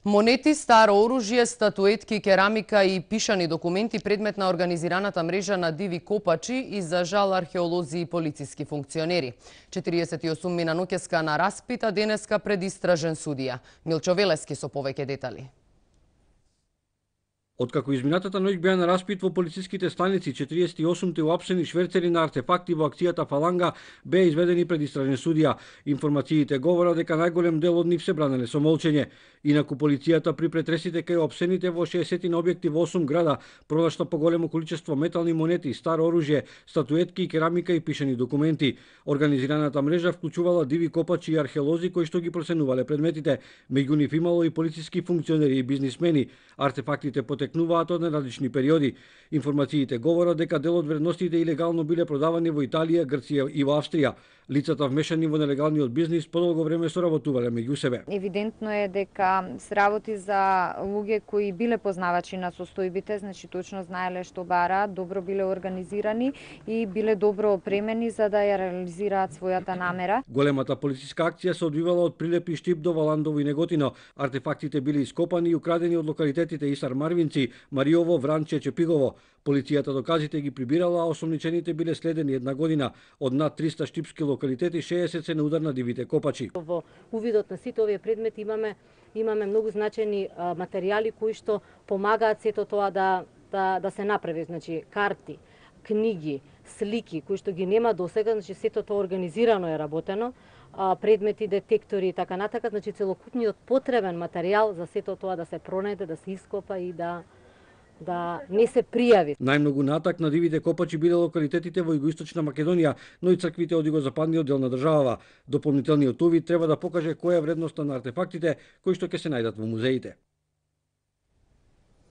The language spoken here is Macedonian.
Монети, старо оружје, статуетки, керамика и пишани документи предмет на организираната мрежа на диви копачи и за жал археолози и полициски функционери. 48 мина ноќеска на распит, а денеска пред истражен судија. Милчо Велески со повеќе детали. Откако изминатата ноќ беа на распит во полициските станици, 48-те уапсени шверцери на артефакти во акцијата Фаланга беа изведени пред истражен судија. Информациите говорат дека најголем дел од нив се бранеле со молчење. Инаку полицијата при претресите кај опсените во 60 на објекти во 8 града пронашла поголемо количество метални монети, старо оружје, статуетки, керамика и пишани документи. Организираната мрежа вклучувала диви копачи и археолози кои што ги проценувале предметите. Меѓу нив имало и полициски функционери и бизнисмени. Артефактите потекнуваат од различни периоди. Информациите говорат дека дел од вредностите илегално биле продавани во Италија, Грција и во Австрија. Лицата вмешани во нелегалниот бизнис подолго време соработувале меѓу себе. Евидентно е дека се работи за луѓе кои биле познавачи на состојбите, значи точно знаеле што бараат, добро биле организирани и биле добро опремени за да ја реализираат својата намера. Големата полициска акција се одвивала од Прилеп и Штип до Валандово и Неготино. Артефактите биле ископани и украдени од локалитетите Исар Марвинци, Мариово, Вранче, Чепигово. Полицијата доказите ги прибирала, а осомничените биле следени една година. Од над 300 штипски локалитети, 60 се на удар на дивите копачи. Во увидот на сите овие предмети имаме многу значени материјали кои што помагаат сето тоа да се направи, значи карти, книги, слики кои што ги нема досега, значи сето тоа организирано е работено, предмети, детектори и така натака, значи целокупниот потребен материјал за сето тоа да се пронајде, да се ископа и да не се пријави. Најмногу натак на дивите копачи биле локалитетите во Југоисточна Македонија, но и црквите од југозападниот дел на државава. Дополнителниот увид треба да покаже која е вредноста на артефактите кои што ќе се најдат во музеите.